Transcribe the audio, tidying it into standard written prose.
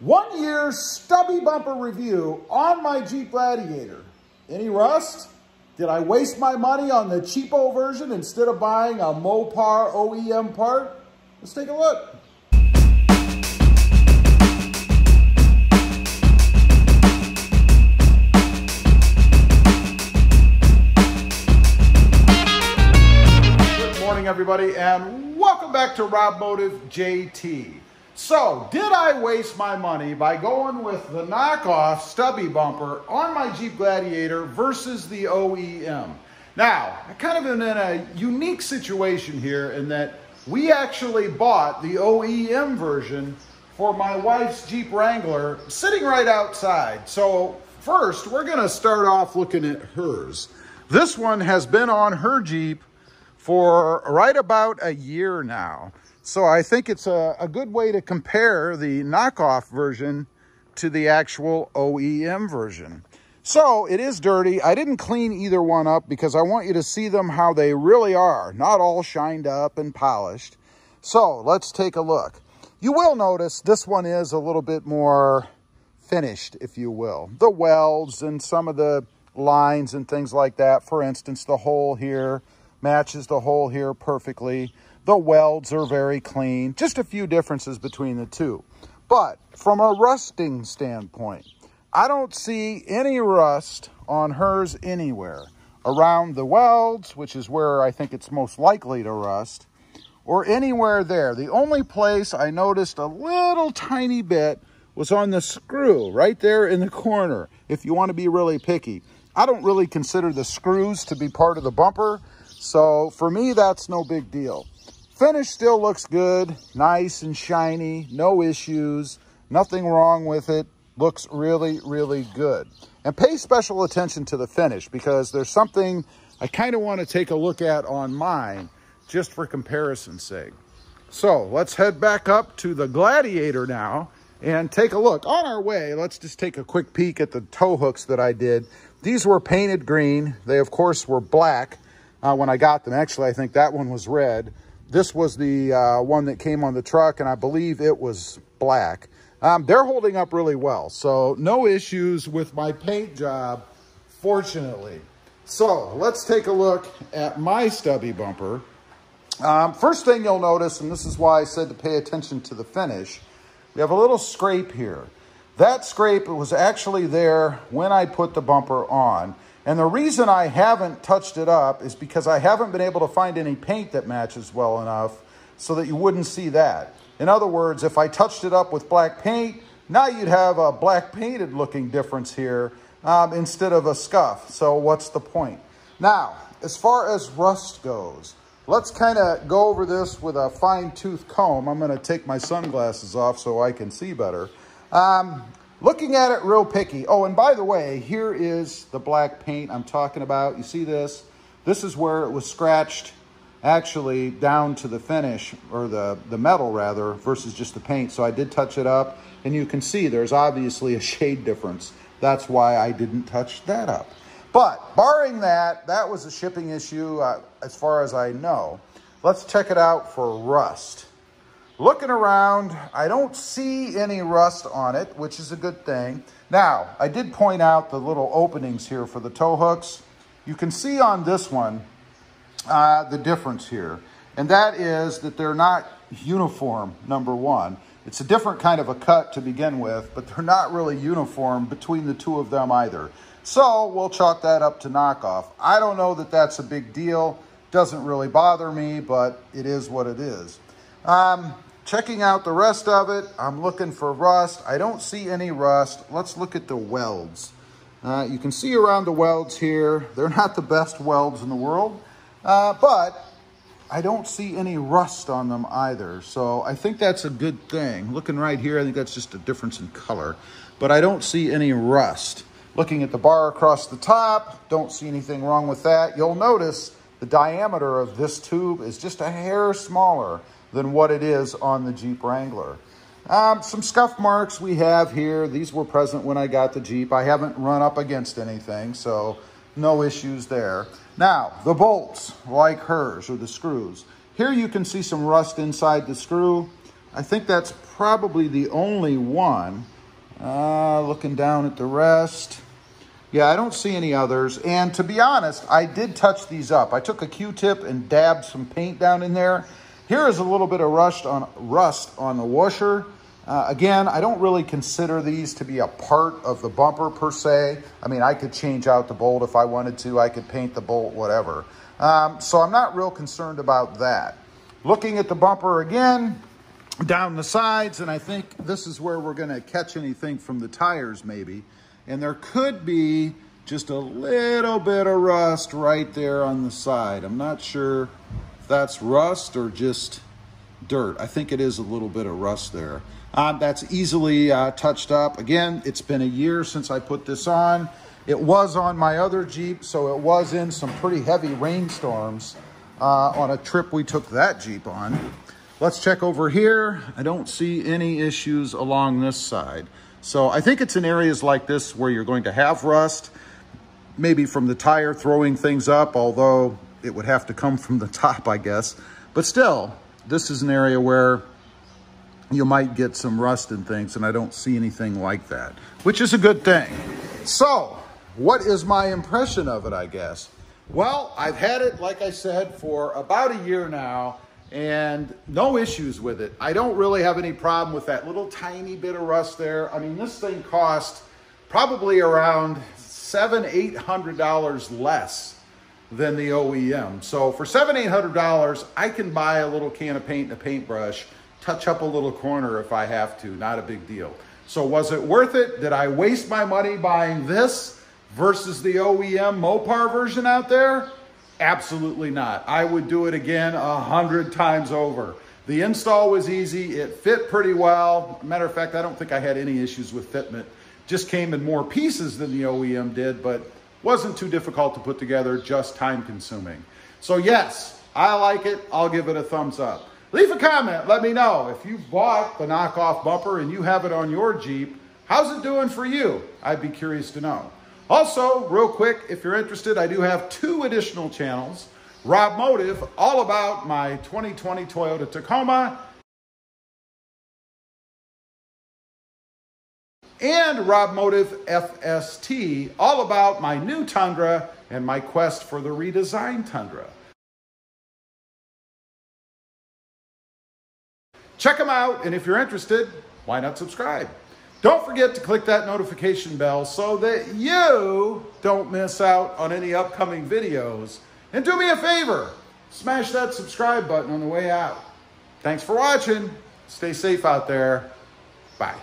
1 year stubby bumper review on my Jeep Gladiator. Any rust? Did I waste my money on the cheapo version instead of buying a Mopar OEM part? Let's take a look. Good morning, everybody, and welcome back to Rob Motive JT. So, did I waste my money by going with the knockoff stubby bumper on my Jeep Gladiator versus the OEM? Now, I kind of am in a unique situation here in that we actually bought the OEM version for my wife's Jeep Wrangler sitting right outside. So, first, we're going to start off looking at hers. This one has been on her Jeep for right about a year now. So I think it's a good way to compare the knockoff version to the actual OEM version. So it is dirty. I didn't clean either one up because I want you to see them how they really are, not all shined up and polished. So let's take a look. You will notice this one is a little bit more finished, if you will. The welds and some of the lines and things like that. For instance, the hole here matches the hole here perfectly. The welds are very clean. Just a few differences between the two. But from a rusting standpoint, I don't see any rust on hers anywhere. Around the welds, which is where I think it's most likely to rust, or anywhere there. The only place I noticed a little tiny bit was on the screw right there in the corner, if you want to be really picky. I don't really consider the screws to be part of the bumper, so for me, that's no big deal. Finish still looks good, nice and shiny, no issues, nothing wrong with it. Looks really, really good. And pay special attention to the finish because there's something I kind of want to take a look at on mine just for comparison's sake. So let's head back up to the Gladiator now and take a look. On our way, let's just take a quick peek at the tow hooks that I did. These were painted green. They, of course, were black when I got them. Actually, I think that one was red. This was the one that came on the truck, and I believe it was black. They're holding up really well, so no issues with my paint job, fortunately. So let's take a look at my stubby bumper. First thing you'll notice, and this is why I said to pay attention to the finish, we have a little scrape here. That scrape was actually there when I put the bumper on. And the reason I haven't touched it up is because I haven't been able to find any paint that matches well enough so that you wouldn't see that. In other words, if I touched it up with black paint, now you'd have a black painted looking difference here instead of a scuff. So what's the point? Now, as far as rust goes, let's kind of go over this with a fine tooth comb. I'm going to take my sunglasses off so I can see better. Looking at it real picky. Oh, and by the way, here is the black paint I'm talking about. You see this? This is where it was scratched actually down to the finish, or the metal rather, versus just the paint. So I did touch it up, and you can see there's obviously a shade difference. That's why I didn't touch that up. But barring that, that was a shipping issue as far as I know. Let's check it out for rust. Looking around, I don't see any rust on it, which is a good thing. Now, I did point out the little openings here for the tow hooks. You can see on this one the difference here, and that is that they're not uniform, number one. It's a different kind of a cut to begin with, but they're not really uniform between the two of them either. So we'll chalk that up to knockoff. I don't know that that's a big deal. Doesn't really bother me, but it is what it is. Checking out the rest of it, I'm looking for rust. I don't see any rust. Let's look at the welds. You can see around the welds here, they're not the best welds in the world, but I don't see any rust on them either. So I think that's a good thing. Looking right here, I think that's just a difference in color, but I don't see any rust. Looking at the bar across the top, don't see anything wrong with that. You'll notice the diameter of this tube is just a hair smaller than what it is on the Jeep Wrangler. Some scuff marks we have here. These were present when I got the Jeep. I haven't run up against anything, so no issues there. Now, the bolts, like hers, or the screws. Here you can see some rust inside the screw. I think that's probably the only one. Looking down at the rest. Yeah, I don't see any others. And to be honest, I did touch these up. I took a Q-tip and dabbed some paint down in there. Here is a little bit of rust on the washer. Again, I don't really consider these to be a part of the bumper per se. I mean, I could change out the bolt if I wanted to. I could paint the bolt, whatever. So I'm not real concerned about that. Looking at the bumper again, down the sides, and I think this is where we're going to catch anything from the tires maybe. And there could be just a little bit of rust right there on the side. I'm not sure if that's rust or just dirt. I think it is a little bit of rust there. That's easily touched up. Again, it's been a year since I put this on. It was on my other Jeep, so it was in some pretty heavy rainstorms on a trip we took that Jeep on. Let's check over here. I don't see any issues along this side. So I think it's in areas like this where you're going to have rust, maybe from the tire throwing things up, although it would have to come from the top, I guess. But still, this is an area where you might get some rust and things, and I don't see anything like that, which is a good thing. So what is my impression of it, I guess? Well, I've had it, like I said, for about a year now, and no issues with it. I don't really have any problem with that little tiny bit of rust there. I mean, this thing cost probably around $700-800 less than the OEM. So for $700-800, I can buy a little can of paint and a paintbrush, touch up a little corner if I have to, not a big deal. So was it worth it? Did I waste my money buying this versus the OEM Mopar version out there? Absolutely not. I would do it again 100 times over. The install was easy. It fit pretty well. Matter of fact, I don't think I had any issues with fitment. Just came in more pieces than the OEM did, but wasn't too difficult to put together, just time consuming. So yes, I like it. I'll give it a thumbs up. Leave a comment. Let me know if you bought the knockoff bumper and you have it on your Jeep. How's it doing for you? I'd be curious to know. Also, real quick, if you're interested, I do have 2 additional channels. Rob Motive, all about my 2020 Toyota Tacoma. And Rob Motive FST, all about my new Tundra and my quest for the redesigned Tundra. Check them out, and if you're interested, why not subscribe? Don't forget to click that notification bell so that you don't miss out on any upcoming videos. And do me a favor, smash that subscribe button on the way out. Thanks for watching. Stay safe out there. Bye.